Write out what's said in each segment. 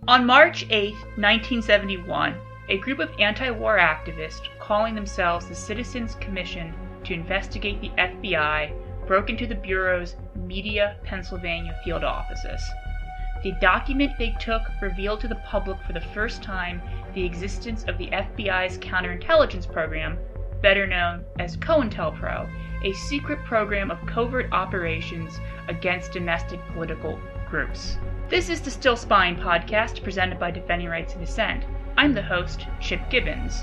On March 8, 1971, a group of anti-war activists calling themselves the Citizens Commission to investigate the FBI broke into the Bureau's Media, Pennsylvania field offices. The document they took revealed to the public for the first time the existence of the FBI's counterintelligence program, better known as COINTELPRO, a secret program of covert operations against domestic political groups. This is the Still Spying podcast presented by Defending Rights and Dissent. I'm the host, Chip Gibbons.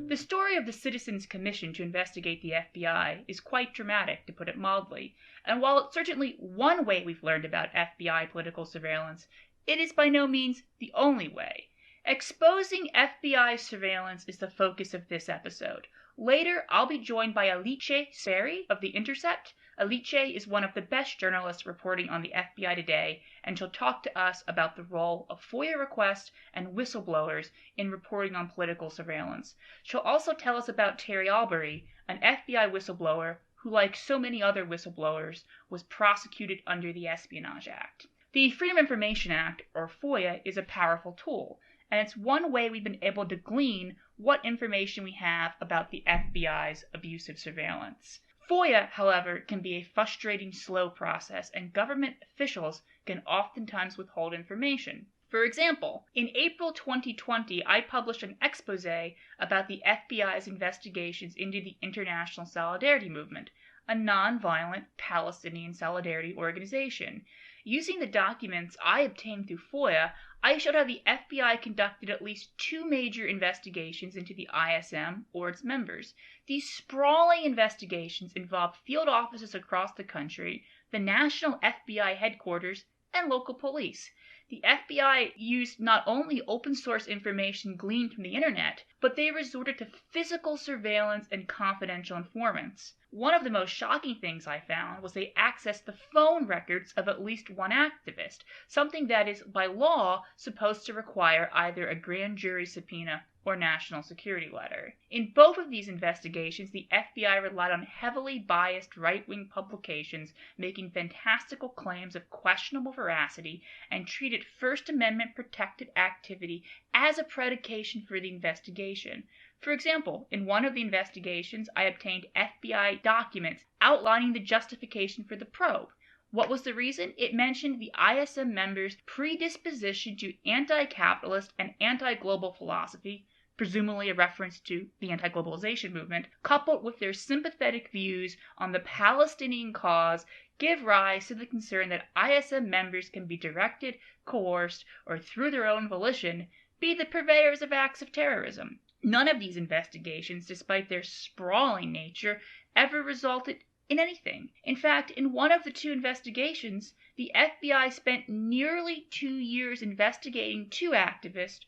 The story of the Citizens Commission to investigate the FBI is quite dramatic, to put it mildly, and while it's certainly one way we've learned about FBI political surveillance, it is by no means the only way. Exposing FBI surveillance is the focus of this episode. Later, I'll be joined by Alice Sperry of The Intercept. Alice is one of the best journalists reporting on the FBI today, and she'll talk to us about the role of FOIA requests and whistleblowers in reporting on political surveillance. She'll also tell us about Terry Alvarez, an FBI whistleblower who, like so many other whistleblowers, was prosecuted under the Espionage Act. The Freedom of Information Act, or FOIA, is a powerful tool, and it's one way we've been able to glean what information we have about the FBI's abusive surveillance. FOIA, however, can be a frustrating, slow process, and government officials can oftentimes withhold information. For example, in April 2020, I published an expose about the FBI's investigations into the International Solidarity Movement, a non-violent Palestinian solidarity organization. Using the documents I obtained through FOIA, I showed how the FBI conducted at least two major investigations into the ISM or its members. These sprawling investigations involved field offices across the country, the national FBI headquarters, and local police. The FBI used not only open source information gleaned from the internet, but they resorted to physical surveillance and confidential informants. One of the most shocking things I found was they accessed the phone records of at least one activist, something that is by law supposed to require either a grand jury subpoena or national security letter. In both of these investigations, the FBI relied on heavily biased right-wing publications making fantastical claims of questionable veracity and treated First Amendment protected activity as a predication for the investigation. For example, in one of the investigations, I obtained FBI documents outlining the justification for the probe. What was the reason? It mentioned the ISM members' predisposition to anti-capitalist and anti-global philosophy, presumably a reference to the anti-globalization movement, coupled with their sympathetic views on the Palestinian cause, give rise to the concern that ISM members can be directed, coerced, or through their own volition, be the purveyors of acts of terrorism. None of these investigations, despite their sprawling nature, ever resulted in anything. In fact, in one of the two investigations, the FBI spent nearly 2 years investigating two activists,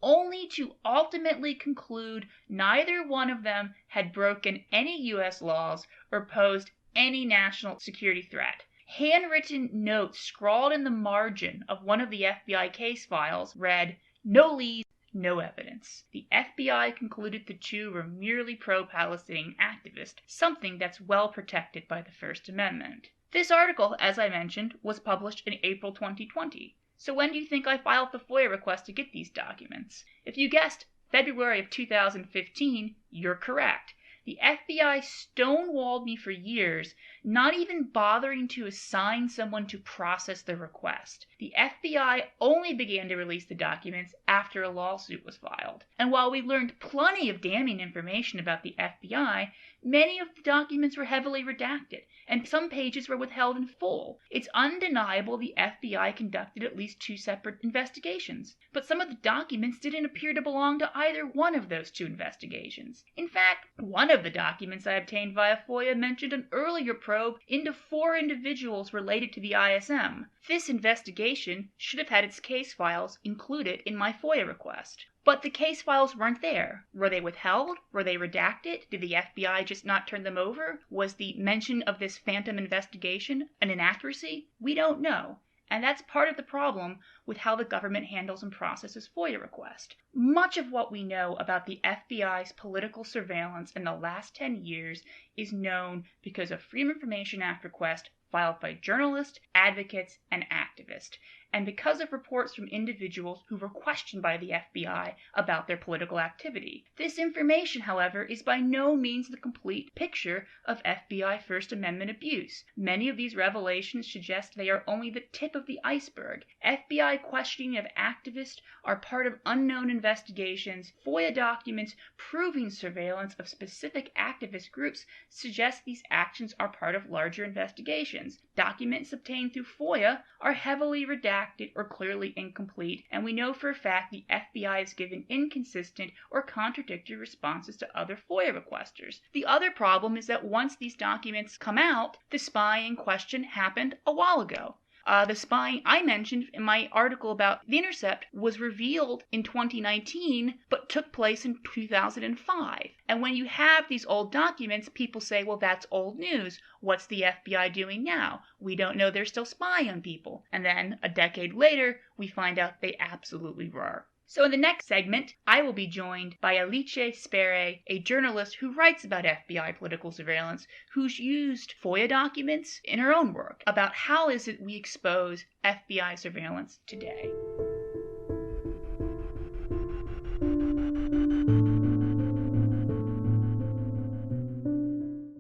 only to ultimately conclude neither one of them had broken any U.S. laws or posed any national security threat. Handwritten notes scrawled in the margin of one of the FBI case files read, "No leads, no evidence." The FBI concluded the two were merely pro-Palestinian activists, something that's well protected by the First Amendment. This article, as I mentioned, was published in April 2020. So when do you think I filed the FOIA request to get these documents? If you guessed February of 2015, you're correct. The FBI stonewalled me for years, not even bothering to assign someone to process the request. The FBI only began to release the documents after a lawsuit was filed. And while we learned plenty of damning information about the FBI, many of the documents were heavily redacted, and some pages were withheld in full. It's undeniable the FBI conducted at least two separate investigations, but some of the documents didn't appear to belong to either one of those two investigations. In fact, one of the documents I obtained via FOIA mentioned an earlier probe into 4 individuals related to the ISM. This investigation should have had its case files included in my FOIA request. But the case files weren't there. Were they withheld? Were they redacted? Did the FBI just not turn them over? Was the mention of this phantom investigation an inaccuracy? We don't know. And that's part of the problem with how the government handles and processes FOIA requests. Much of what we know about the FBI's political surveillance in the last 10 years is known because of Freedom of Information Act requests filed by journalists, advocates, and activists, and because of reports from individuals who were questioned by the FBI about their political activity. This information, however, is by no means the complete picture of FBI First Amendment abuse. Many of these revelations suggest they are only the tip of the iceberg. FBI questioning of activists are part of unknown investigations. FOIA documents proving surveillance of specific activist groups suggest these actions are part of larger investigations. Documents obtained through FOIA are heavily redacted or clearly incomplete, and we know for a fact the FBI has given inconsistent or contradictory responses to other FOIA requesters. The other problem is that once these documents come out, the spying in question happened a while ago. The spying I mentioned in my article about The Intercept was revealed in 2019, but took place in 2005. And when you have these old documents, people say, well, that's old news. What's the FBI doing now? We don't know they're still spying on people. And then a decade later, we find out they absolutely were. So in the next segment, I will be joined by Alice Spere, a journalist who writes about FBI political surveillance, who's used FOIA documents in her own work about how is it we expose FBI surveillance today.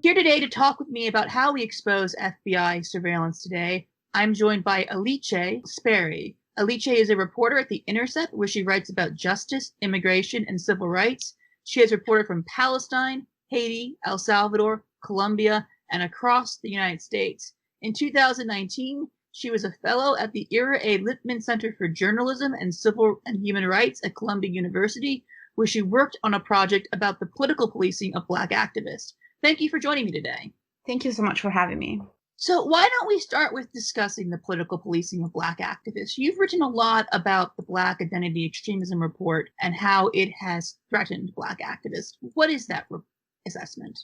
Here today to talk with me about how we expose FBI surveillance today, I'm joined by Alice Spere. Alice is a reporter at The Intercept, where she writes about justice, immigration, and civil rights. She has reported from Palestine, Haiti, El Salvador, Colombia, and across the United States. In 2019, she was a fellow at the Ira A. Lipman Center for Journalism and Civil and Human Rights at Columbia University, where she worked on a project about the political policing of Black activists. Thank you for joining me today. Thank you so much for having me. So why don't we start with discussing the political policing of Black activists? You've written a lot about the Black Identity Extremism report and how it has threatened Black activists. What is that assessment?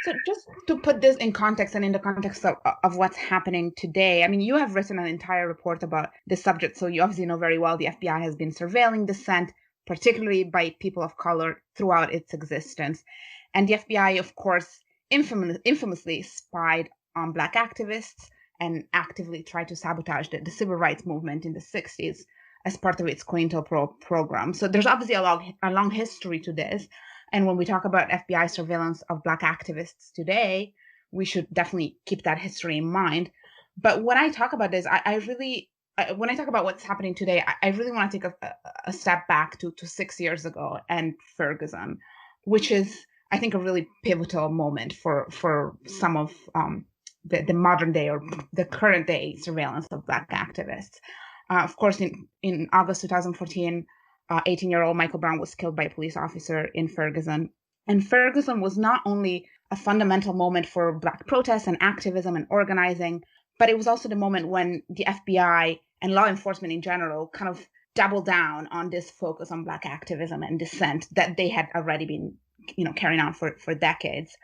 So just to put this in context and in the context of what's happening today, I mean, you have written an entire report about this subject, so you obviously know very well the FBI has been surveilling dissent, particularly by people of color, throughout its existence. And the FBI, of course, infamously spied on Black activists and actively tried to sabotage the civil rights movement in the 60s as part of its COINTELPRO program. So there's obviously a long history to this. And when we talk about FBI surveillance of Black activists today, we should definitely keep that history in mind. But when I talk about this, when I talk about what's happening today, I really want to take a step back to 6 years ago and Ferguson, which is, I think, a really pivotal moment for some of the modern day or the current day surveillance of Black activists. Of course, in August 2014, 18-year-old Michael Brown was killed by a police officer in Ferguson. And Ferguson was not only a fundamental moment for Black protests and activism and organizing, but it was also the moment when the FBI and law enforcement in general kind of doubled down on this focus on Black activism and dissent that they had already been carrying on for decades.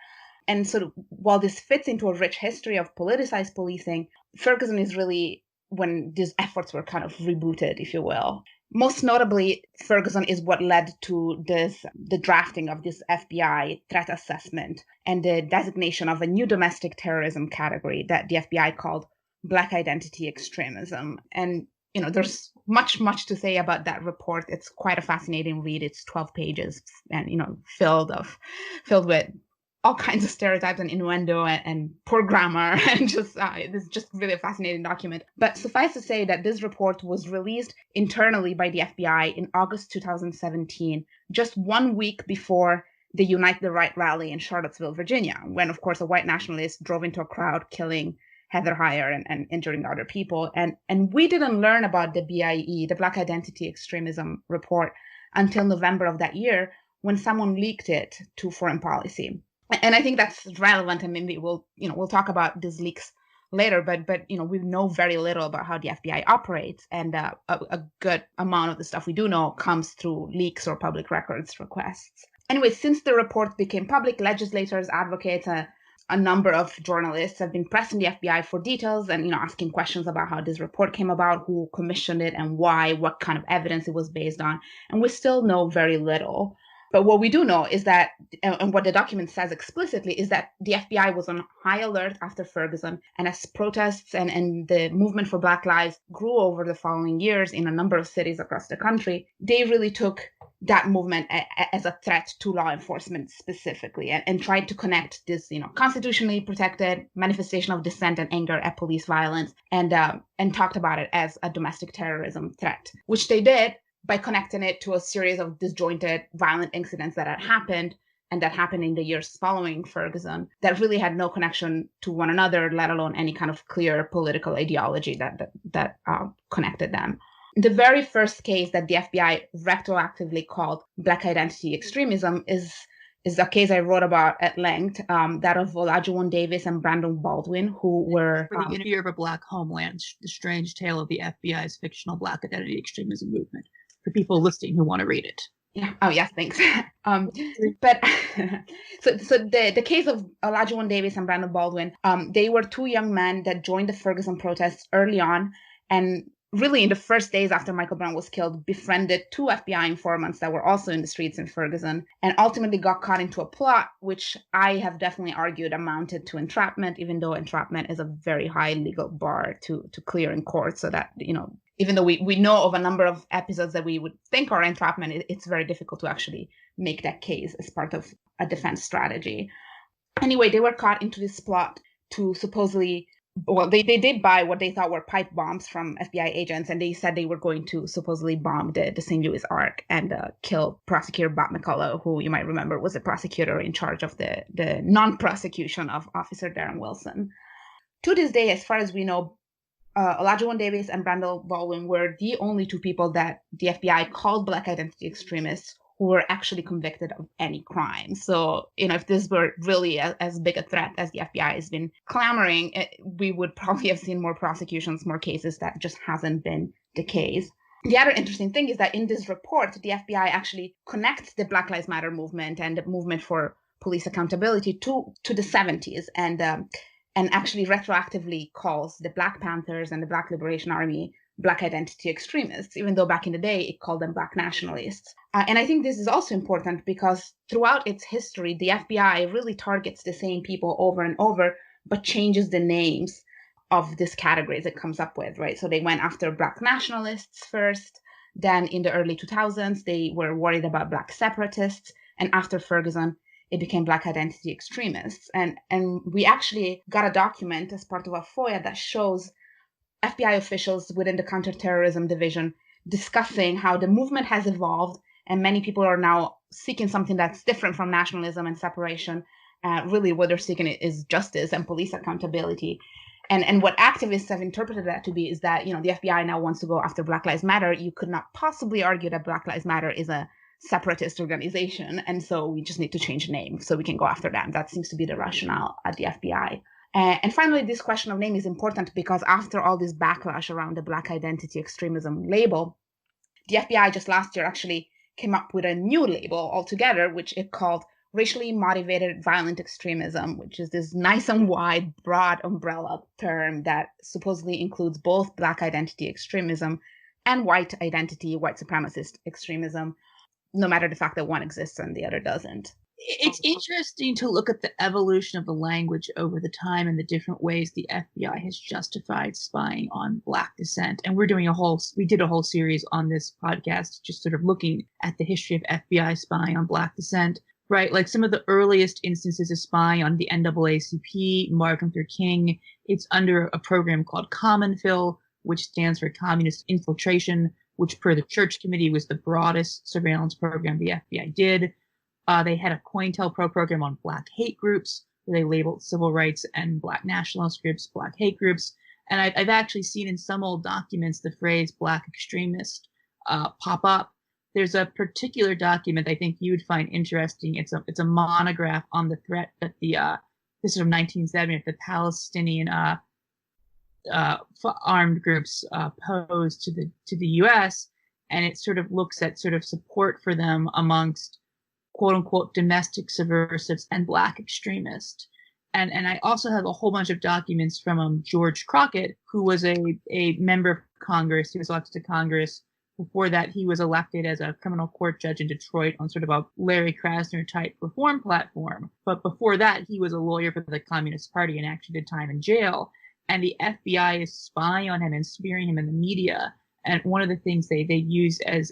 And so while this fits into a rich history of politicized policing, Ferguson is really when these efforts were kind of rebooted, if you will. Most notably, Ferguson is what led to the drafting of this FBI threat assessment and the designation of a new domestic terrorism category that the FBI called Black Identity Extremism. And there's much to say about that report. It's quite a fascinating read. It's 12 pages and filled with all kinds of stereotypes and innuendo and poor grammar, and it's just really a fascinating document. But suffice to say that this report was released internally by the FBI in August 2017, just 1 week before the Unite the Right rally in Charlottesville, Virginia, when, of course, a white nationalist drove into a crowd, killing Heather Heyer and injuring other people. And we didn't learn about the BIE, the Black Identity Extremism report, until November of that year, when someone leaked it to Foreign Policy. And I think that's relevant, and maybe we'll talk about these leaks later, but we know very little about how the FBI operates, and a good amount of the stuff we do know comes through leaks or public records requests. Anyway, since the report became public, legislators, advocates, a number of journalists have been pressing the FBI for details and, asking questions about how this report came about, who commissioned it and why, what kind of evidence it was based on. And we still know very little. But what we do know is that, and what the document says explicitly, is that the FBI was on high alert after Ferguson. And as protests and the movement for Black Lives grew over the following years in a number of cities across the country, they really took that movement as a threat to law enforcement specifically, and tried to connect this, constitutionally protected manifestation of dissent and anger at police violence, and talked about it as a domestic terrorism threat, which they did by connecting it to a series of disjointed violent incidents that had happened and that happened in the years following Ferguson that really had no connection to one another, let alone any kind of clear political ideology that connected them. The very first case that the FBI retroactively called Black identity extremism is a case I wrote about at length, that of Olajuwon Davis and Brandon Baldwin, who were... For the Interview of a Black Homeland, the strange tale of the FBI's fictional Black identity extremism movement, for people listening who want to read it. Yeah. Oh, yes, thanks. But so the case of Olajuwon Davis and Brandon Baldwin, they were two young men that joined the Ferguson protests early on, and really in the first days after Michael Brown was killed, befriended two FBI informants that were also in the streets in Ferguson, and ultimately got caught into a plot, which I have definitely argued amounted to entrapment, even though entrapment is a very high legal bar to clear in court. So that, even though we know of a number of episodes that we would think are entrapment, it's very difficult to actually make that case as part of a defense strategy. Anyway, they were caught into this plot to supposedly... Well, they did buy what they thought were pipe bombs from FBI agents, and they said they were going to supposedly bomb the St. Louis Arc and kill Prosecutor Bob McCullough, who you might remember was the prosecutor in charge of the non-prosecution of Officer Darren Wilson. To this day, as far as we know, Olajuwon Davis and Brandon Baldwin were the only two people that the FBI called Black identity extremists who were actually convicted of any crime. So, if this were really as big a threat as the FBI has been clamoring, we would probably have seen more prosecutions, more cases. That just hasn't been the case. The other interesting thing is that in this report, the FBI actually connects the Black Lives Matter movement and the movement for police accountability to the 70s, and actually retroactively calls the Black Panthers and the Black Liberation Army Black identity extremists, even though back in the day it called them Black nationalists. And I think this is also important because throughout its history, the FBI really targets the same people over and over, but changes the names of these categories it comes up with, right? So they went after Black nationalists first, then in the early 2000s, they were worried about Black separatists, and after Ferguson, it became Black identity extremists. And we actually got a document as part of a FOIA that shows FBI officials within the counterterrorism division discussing how the movement has evolved, and many people are now seeking something that's different from nationalism and separation. Really, what they're seeking is justice and police accountability. And what activists have interpreted that to be is that, the FBI now wants to go after Black Lives Matter. You could not possibly argue that Black Lives Matter is a separatist organization, and so we just need to change the name so we can go after them. That seems to be the rationale at the FBI. And finally, this question of name is important because after all this backlash around the Black identity extremism label, the FBI just last year actually came up with a new label altogether, which it called racially motivated violent extremism, which is this nice and wide, broad umbrella term that supposedly includes both Black identity extremism and white identity, white supremacist extremism, no matter the fact that one exists and the other doesn't. It's interesting to look at the evolution of the language over the time and the different ways the FBI has justified spying on Black dissent. And we did a whole series on this podcast, just sort of looking at the history of FBI spying on Black dissent, right? Like some of the earliest instances of spying on the NAACP, Martin Luther King, it's under a program called CommonPhil, which stands for Communist Infiltration, which per the Church Committee was the broadest surveillance program the FBI did. They had a COINTELPRO program on Black hate groups, where they labeled civil rights and Black nationalist groups Black hate groups. And I've actually seen in some old documents the phrase Black extremist pop up. There's a particular document I think you would find interesting. It's a monograph on the threat that this is from 1970, the Palestinian armed groups posed to the U.S. And it sort of looks at sort of support for them amongst quote unquote domestic subversives and Black extremists. And I also have a whole bunch of documents from George Crockett, who was a member of Congress. He was elected to Congress. Before that, he was elected as a criminal court judge in Detroit on sort of a Larry Krasner type reform platform. But before that, he was a lawyer for the Communist Party and actually did time in jail. And the FBI is spying on him and smearing him in the media. And one of the things they use as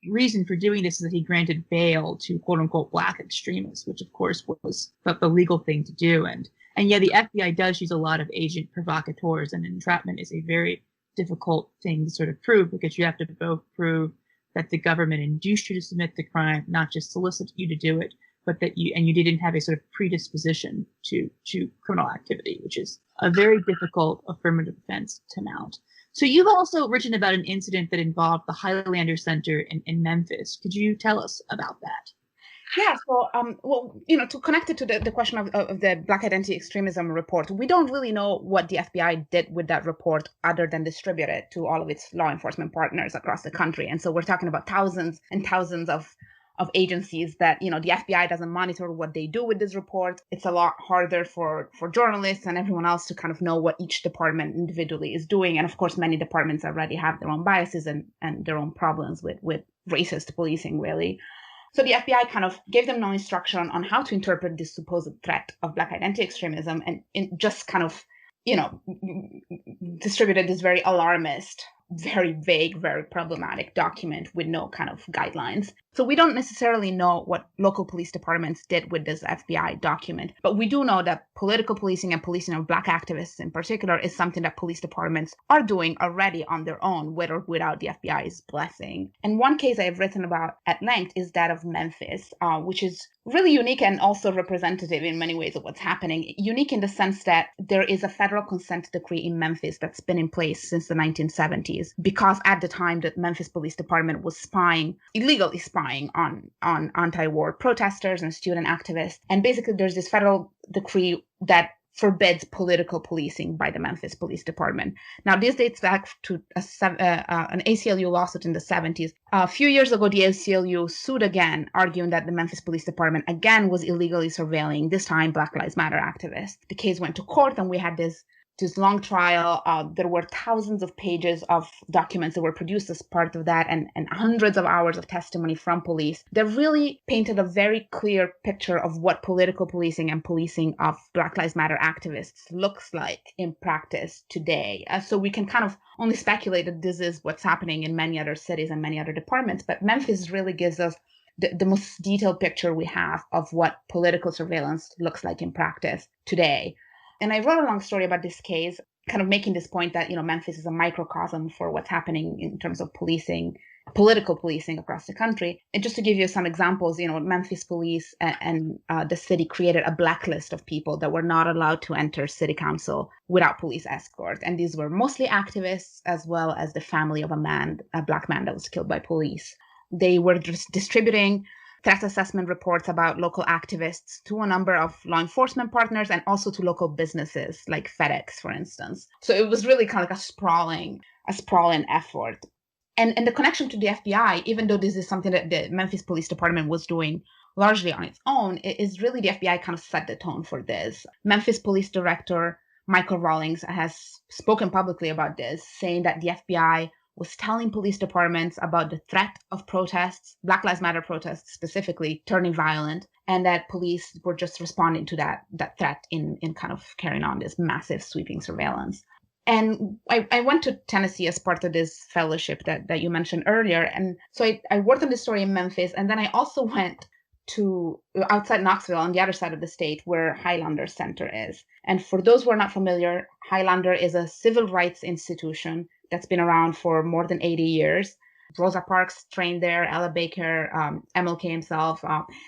reason for doing this is that he granted bail to quote unquote black extremists, which of course was the legal thing to do. And yeah, the FBI does use a lot of agent provocateurs, and entrapment is a very difficult thing to sort of prove, because you have to both prove that the government induced you to submit the crime, not just solicit you to do it, but that you didn't have a sort of predisposition to criminal activity, which is a very difficult affirmative defense to mount. So you've also written about an incident that involved the Highlander Center in Memphis. Could you tell us about that? Yeah, so, to connect it to the question of the Black Identity Extremism report, we don't really know what the FBI did with that report other than distribute it to all of its law enforcement partners across the country. And so we're talking about thousands and thousands of agencies that, the FBI doesn't monitor what they do with this report. It's a lot harder for journalists and everyone else to kind of know what each department individually is doing. And of course, many departments already have their own biases and their own problems with racist policing, really. So the FBI kind of gave them no instruction on how to interpret this supposed threat of Black identity extremism, and just kind of, distributed this very alarmist, very vague, very problematic document with no kind of guidelines. So we don't necessarily know what local police departments did with this FBI document, but we do know that political policing and policing of Black activists in particular is something that police departments are doing already on their own, with or without the FBI's blessing. And one case I've written about at length is that of Memphis, which is really unique and also representative in many ways of what's happening. Unique in the sense that there is a federal consent decree in Memphis that's been in place since the 1970s, because at the time the Memphis Police Department was illegally spying on anti-war protesters and student activists. And basically there's this federal decree that forbids political policing by the Memphis Police Department. Now, this dates back to an ACLU lawsuit in the 70s. A few years ago, the ACLU sued again, arguing that the Memphis Police Department again was illegally surveilling, this time Black Lives Matter activists. The case went to court, and we had this long trial. There were thousands of pages of documents that were produced as part of that, and hundreds of hours of testimony from police that really painted a very clear picture of what political policing and policing of Black Lives Matter activists looks like in practice today. So we can kind of only speculate that this is what's happening in many other cities and many other departments, but Memphis really gives us the most detailed picture we have of what political surveillance looks like in practice today. And I wrote a long story about this case, kind of making this point that, Memphis is a microcosm for what's happening in terms of policing, political policing across the country. And just to give you some examples, Memphis police and the city created a blacklist of people that were not allowed to enter city council without police escort. And these were mostly activists, as well as the family of a Black man that was killed by police. They were just distributing threat assessment reports about local activists to a number of law enforcement partners and also to local businesses like FedEx, for instance. So it was really kind of like a sprawling effort. And the connection to the FBI, even though this is something that the Memphis Police Department was doing largely on its own, is really the FBI kind of set the tone for this. Memphis Police Director Michael Rawlings has spoken publicly about this, saying that the FBI was telling police departments about the threat of protests, Black Lives Matter protests specifically, turning violent, and that police were just responding to that threat in kind of carrying on this massive sweeping surveillance. And I went to Tennessee as part of this fellowship that you mentioned earlier. And so I worked on this story in Memphis, and then I also went to outside Knoxville on the other side of the state where Highlander Center is. And for those who are not familiar, Highlander is a civil rights institution that's been around for more than 80 years. Rosa Parks trained there, Ella Baker, MLK himself,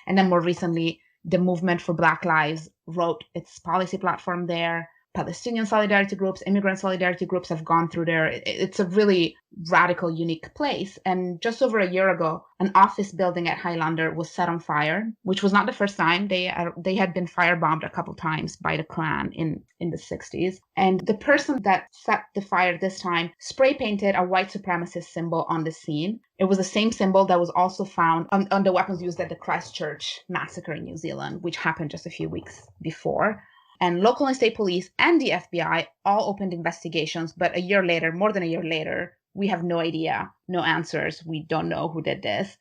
and then more recently, the Movement for Black Lives wrote its policy platform there. Palestinian solidarity groups, immigrant solidarity groups have gone through there. It's a really radical, unique place. And just over a year ago, an office building at Highlander was set on fire, which was not the first time. They had been firebombed a couple times by the Klan in the 60s. And the person that set the fire this time spray painted a white supremacist symbol on the scene. It was the same symbol that was also found on the weapons used at the Christchurch massacre in New Zealand, which happened just a few weeks before. And local and state police and the FBI all opened investigations. But a year later, more than a year later, we have no idea, no answers. We don't know who did this.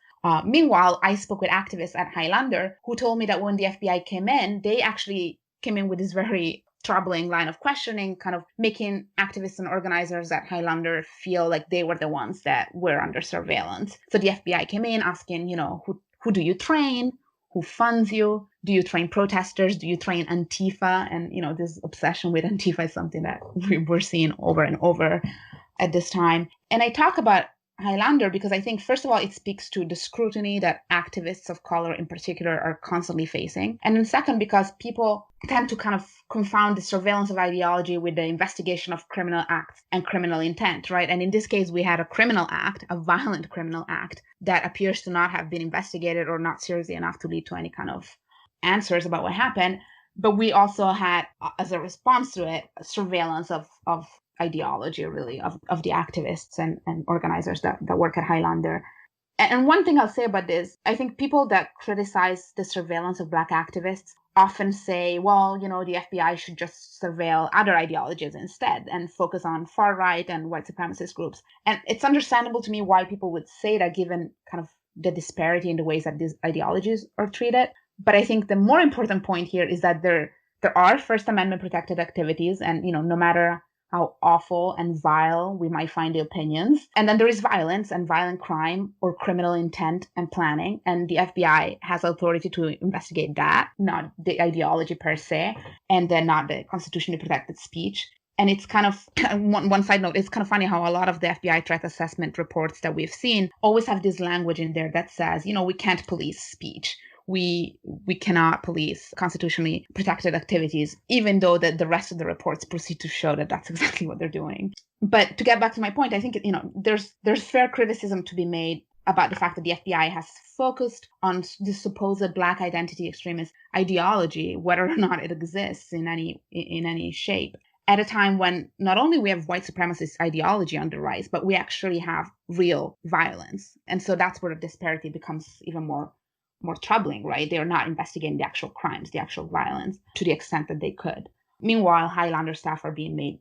Meanwhile, I spoke with activists at Highlander who told me that when the FBI came in, they actually came in with this very troubling line of questioning, kind of making activists and organizers at Highlander feel like they were the ones that were under surveillance. So the FBI came in asking, who do you train? Who funds you? Do you train protesters? Do you train Antifa? And, this obsession with Antifa is something that we're seeing over and over at this time. And I talk about Highlander because I think, first of all, it speaks to the scrutiny that activists of color in particular are constantly facing. And then second, because people tend to kind of confound the surveillance of ideology with the investigation of criminal acts and criminal intent, right? And in this case, we had a criminal act, a violent criminal act that appears to not have been investigated or not seriously enough to lead to any kind of answers about what happened. But we also had, as a response to it, surveillance of ideology, really, of the activists and organizers that work at Highlander. And one thing I'll say about this, I think people that criticize the surveillance of Black activists often say, well, the FBI should just surveil other ideologies instead and focus on far right and white supremacist groups. And it's understandable to me why people would say that, given kind of the disparity in the ways that these ideologies are treated. But I think the more important point here is that there are First Amendment protected activities, and no matter how awful and vile we might find the opinions. And then there is violence and violent crime or criminal intent and planning. And the FBI has authority to investigate that, not the ideology per se, and then not the constitutionally protected speech. And it's kind of, one side note, it's kind of funny how a lot of the FBI threat assessment reports that we've seen always have this language in there that says, we can't police speech. We cannot police constitutionally protected activities, even though the rest of the reports proceed to show that that's exactly what they're doing. But to get back to my point, I think there's fair criticism to be made about the fact that the FBI has focused on the supposed Black identity extremist ideology, whether or not it exists in any shape, at a time when not only we have white supremacist ideology on the rise, but we actually have real violence. And so that's where the disparity becomes even more troubling, right? They are not investigating the actual crimes, the actual violence, to the extent that they could. Meanwhile, Highlander staff are being made,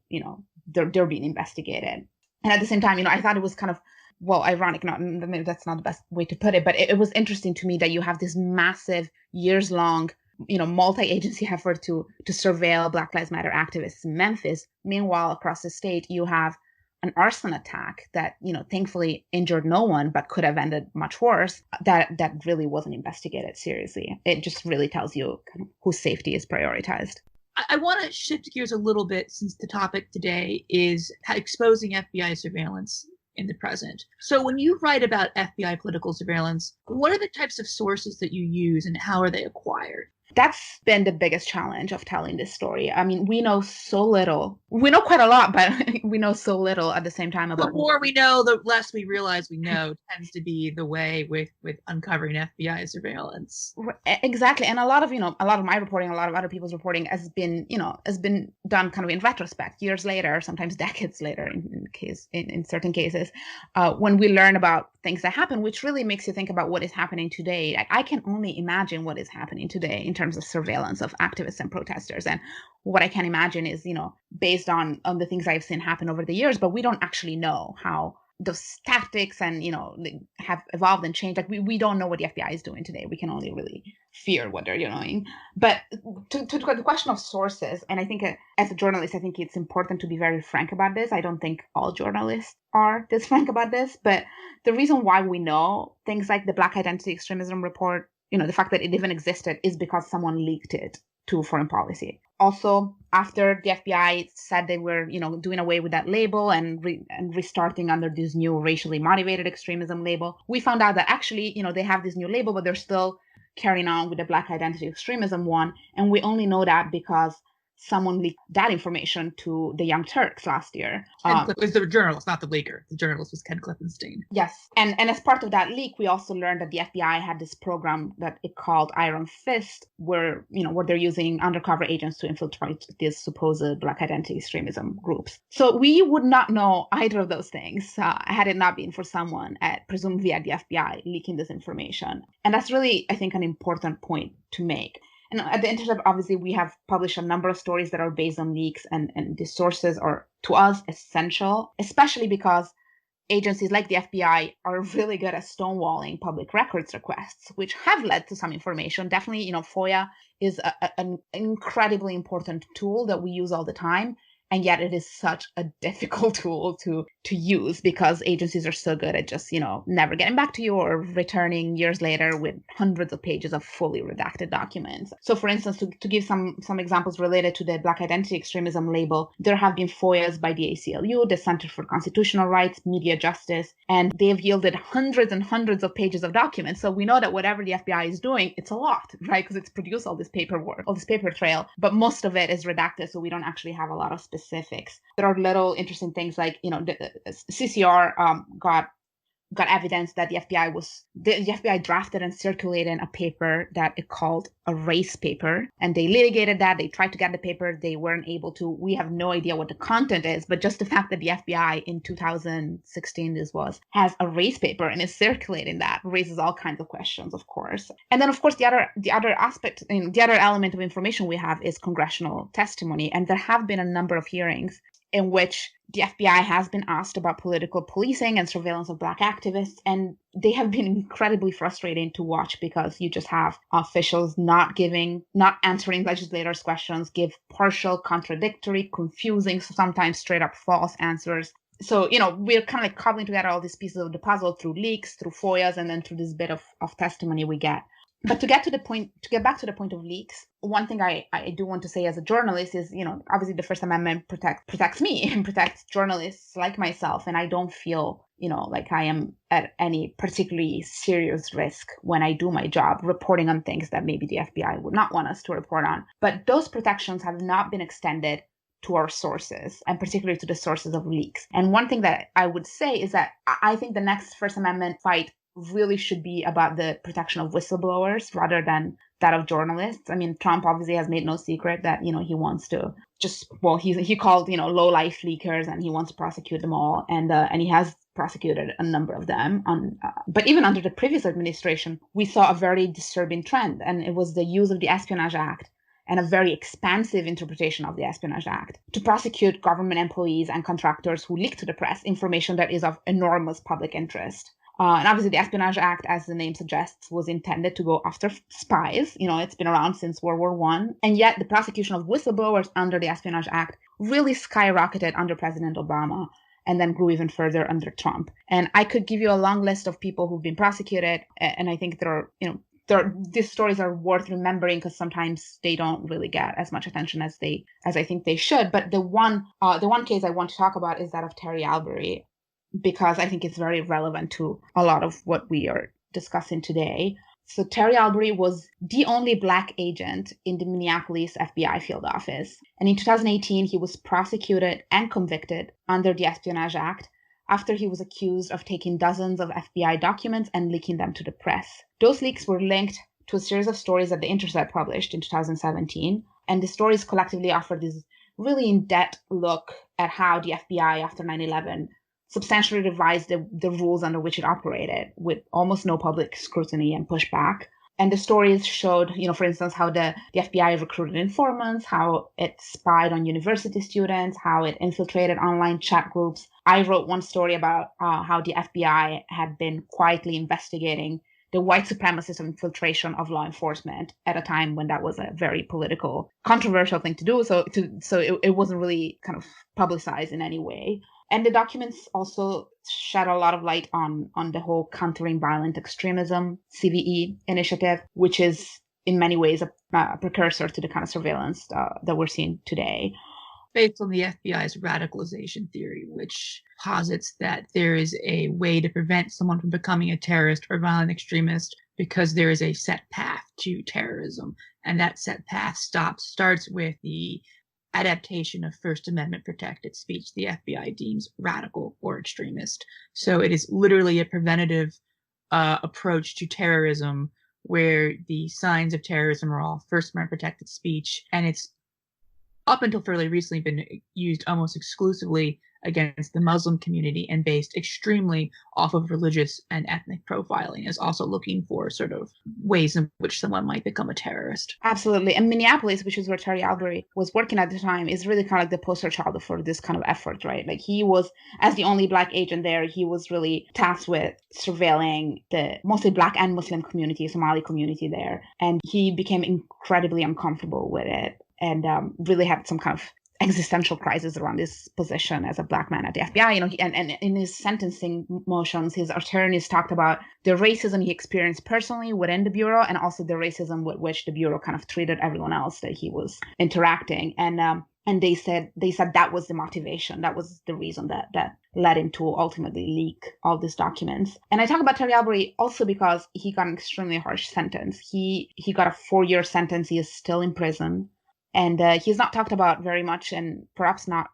they're being investigated. And at the same time, I thought it was kind of, ironic, maybe that's not the best way to put it, but it was interesting to me that you have this massive, years-long, multi-agency effort to surveil Black Lives Matter activists in Memphis. Meanwhile, across the state, you have an arson attack that, thankfully injured no one, but could have ended much worse, that really wasn't investigated seriously. It just really tells you kind of whose safety is prioritized. I want to shift gears a little bit, since the topic today is exposing FBI surveillance in the present. So when you write about FBI political surveillance, what are the types of sources that you use and how are they acquired? That's been the biggest challenge of telling this story. I mean, we know so little. We know quite a lot, but we know so little at the same time about. The more we know, the less we realize we know, tends to be the way with uncovering FBI surveillance. Exactly. And a lot of my reporting, a lot of other people's reporting has been done kind of in retrospect, years later, sometimes decades later in certain cases, when we learn about things that happen, which really makes you think about what is happening today. I can only imagine what is happening today in terms of surveillance of activists and protesters. And what I can imagine is, based on the things I've seen happen over the years, but we don't actually know how those tactics and, have evolved and changed. Like we don't know what the FBI is doing today. We can only really fear what they're doing. But to the question of sources, and I think as a journalist, I think it's important to be very frank about this. I don't think all journalists are this frank about this, but the reason why we know things like the Black Identity Extremism report, the fact that it even existed, is because someone leaked it to foreign policy. Also, after the FBI said they were, doing away with that label and restarting under this new racially motivated extremism label, we found out that actually, they have this new label, but they're still carrying on with the Black Identity Extremism one. And we only know that because someone leaked that information to the Young Turks last year. It was the journalist, not the leaker. The journalist was Ken Klippenstein. Yes. And as part of that leak, we also learned that the FBI had this program that it called Iron Fist, where they're using undercover agents to infiltrate these supposed Black identity extremism groups. So we would not know either of those things had it not been for someone presumably at the FBI leaking this information. And that's really, I think, an important point to make. And at The Intercept, obviously, we have published a number of stories that are based on leaks, and the sources are, to us, essential, especially because agencies like the FBI are really good at stonewalling public records requests, which have led to some information. Definitely, FOIA is an incredibly important tool that we use all the time. And yet it is such a difficult tool to use because agencies are so good at just, never getting back to you or returning years later with hundreds of pages of fully redacted documents. So for instance, to give some examples related to the Black Identity Extremism label, there have been FOIAs by the ACLU, the Center for Constitutional Rights, Media Justice, and they've yielded hundreds and hundreds of pages of documents. So we know that whatever the FBI is doing, it's a lot, right? Because it's produced all this paperwork, all this paper trail, but most of it is redacted, so we don't actually have a lot of specifics. There are little interesting things like, the CCR got evidence that the FBI drafted and circulated a paper that it called a race paper, and they litigated that. They tried to get the paper. They weren't able to. We have no idea what the content is, but just the fact that the FBI in 2016, has a race paper and is circulating that raises all kinds of questions, of course. And then, of course, the other aspect, the other element of information we have is congressional testimony, and there have been a number of hearings in which the FBI has been asked about political policing and surveillance of Black activists, and they have been incredibly frustrating to watch because you just have officials not answering legislators' questions, give partial, contradictory, confusing, sometimes straight up false answers. So, we're kind of like cobbling together all these pieces of the puzzle through leaks, through FOIAs, and then through this bit of testimony we get. But to get back to the point of leaks, one thing I do want to say as a journalist is, obviously the First Amendment protects me and protects journalists like myself. And I don't feel, like I am at any particularly serious risk when I do my job reporting on things that maybe the FBI would not want us to report on. But those protections have not been extended to our sources, and particularly to the sources of leaks. And one thing that I would say is that I think the next First Amendment fight really should be about the protection of whistleblowers rather than that of journalists. I mean, Trump obviously has made no secret that, he wants to he called, low life leakers, and he wants to prosecute them all. And he has prosecuted a number of them. But even under the previous administration, we saw a very disturbing trend, and it was the use of the Espionage Act and a very expansive interpretation of the Espionage Act to prosecute government employees and contractors who leak to the press information that is of enormous public interest. And obviously the Espionage Act, as the name suggests, was intended to go after spies. It's been around since World War I. And yet the prosecution of whistleblowers under the Espionage Act really skyrocketed under President Obama and then grew even further under Trump. And I could give you a long list of people who've been prosecuted. And I think these stories are worth remembering because sometimes they don't really get as much attention as I think they should. But the one case I want to talk about is that of Terry Albury, because I think it's very relevant to a lot of what we are discussing today. So Terry Albury was the only Black agent in the Minneapolis FBI field office. And in 2018, he was prosecuted and convicted under the Espionage Act after he was accused of taking dozens of FBI documents and leaking them to the press. Those leaks were linked to a series of stories that The Intercept published in 2017. And the stories collectively offer this really in-depth look at how the FBI after 9/11 substantially revised the rules under which it operated with almost no public scrutiny and pushback. And the stories showed, for instance, how the FBI recruited informants, how it spied on university students, how it infiltrated online chat groups. I wrote one story about how the FBI had been quietly investigating the white supremacist infiltration of law enforcement at a time when that was a very political, controversial thing to do. So it wasn't really kind of publicized in any way. And the documents also shed a lot of light on the whole Countering Violent Extremism, CVE initiative, which is in many ways a precursor to the kind of surveillance that we're seeing today. Based on the FBI's radicalization theory, which posits that there is a way to prevent someone from becoming a terrorist or violent extremist because there is a set path to terrorism. And that set path starts with the adaptation of First Amendment protected speech the FBI deems radical or extremist. So it is literally a preventative approach to terrorism where the signs of terrorism are all First Amendment protected speech, and it's up until fairly recently been used almost exclusively against the Muslim community and based extremely off of religious and ethnic profiling, is also looking for sort of ways in which someone might become a terrorist. Absolutely. And Minneapolis, which is where Terry Albury was working at the time, is really kind of like the poster child for this kind of effort, right? Like he was, as the only Black agent there, he was really tasked with surveilling the mostly Black and Muslim community, Somali community there. And he became incredibly uncomfortable with it and really had some kind of existential crisis around his position as a Black man at the FBI. And in his sentencing motions, his attorneys talked about the racism he experienced personally within the Bureau and also the racism with which the Bureau kind of treated everyone else that he was interacting. And they said that was the motivation. That was the reason that led him to ultimately leak all these documents. And I talk about Terry Albury also because he got an extremely harsh sentence. He got a 4-year sentence. He is still in prison. And he's not talked about very much and perhaps not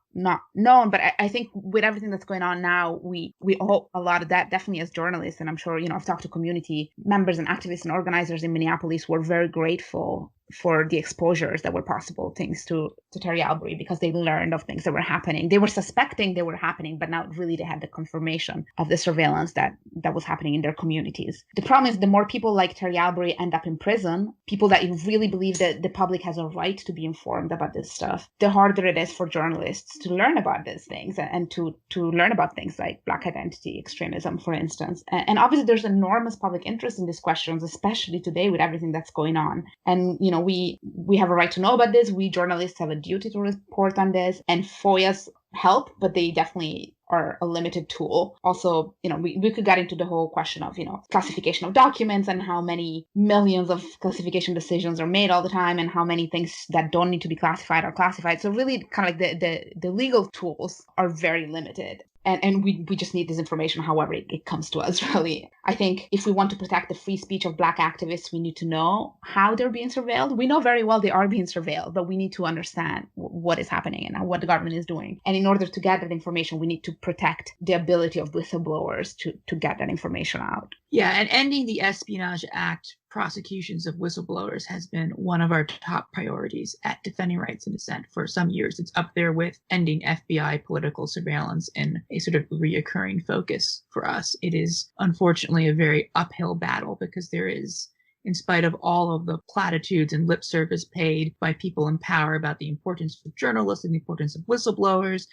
known. But I think with everything that's going on now, we owe a lot of that, definitely as journalists. And I'm sure, I've talked to community members and activists and organizers in Minneapolis who are very grateful for the exposures that were possible thanks to Terry Albury, because they learned of things that were happening. They were suspecting they were happening, but now really they had the confirmation of the surveillance that was happening in their communities. The problem is the more people like Terry Albury end up in prison, people that really believe that the public has a right to be informed about this stuff, the harder it is for journalists to learn about these things and to learn about things like Black identity, extremism, for instance. And obviously there's enormous public interest in these questions, especially today with everything that's going on. And, we have a right to know about this. We journalists have a duty to report on this, and FOIAs help, but they definitely are a limited tool. Also, we could get into the whole question of, classification of documents and how many millions of classification decisions are made all the time and how many things that don't need to be classified are classified. So really kind of like the legal tools are very limited. And we just need this information however it comes to us, really. I think if we want to protect the free speech of Black activists, we need to know how they're being surveilled. We know very well they are being surveilled, but we need to understand what is happening and what the government is doing. And in order to get that information, we need to protect the ability of whistleblowers to get that information out. Yeah, and ending the Espionage Act prosecutions of whistleblowers has been one of our top priorities at Defending Rights and Dissent for some years. It's up there with ending FBI political surveillance in a sort of reoccurring focus for us. It is unfortunately a very uphill battle because there is, in spite of all of the platitudes and lip service paid by people in power about the importance of journalists and the importance of whistleblowers,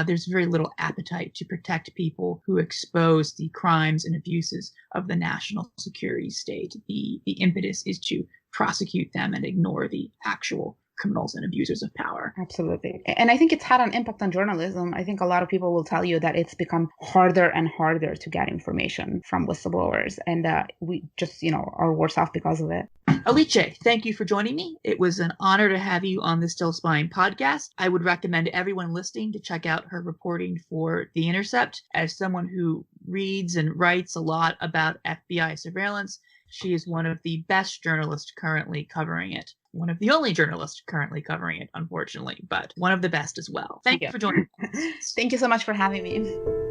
there's very little appetite to protect people who expose the crimes and abuses of the national security state. The impetus is to prosecute them and ignore the actual criminals and abusers of power. Absolutely. And I think it's had an impact on journalism. I think a lot of people will tell you that it's become harder and harder to get information from whistleblowers. And we just, are worse off because of it. Alice, thank you for joining me. It was an honor to have you on the Still Spying podcast. I would recommend everyone listening to check out her reporting for The Intercept. As someone who reads and writes a lot about FBI surveillance, she is one of the best journalists currently covering it. One of the only journalists currently covering it, unfortunately, but one of the best as well. Thank you for joining us. Thank you so much for having me.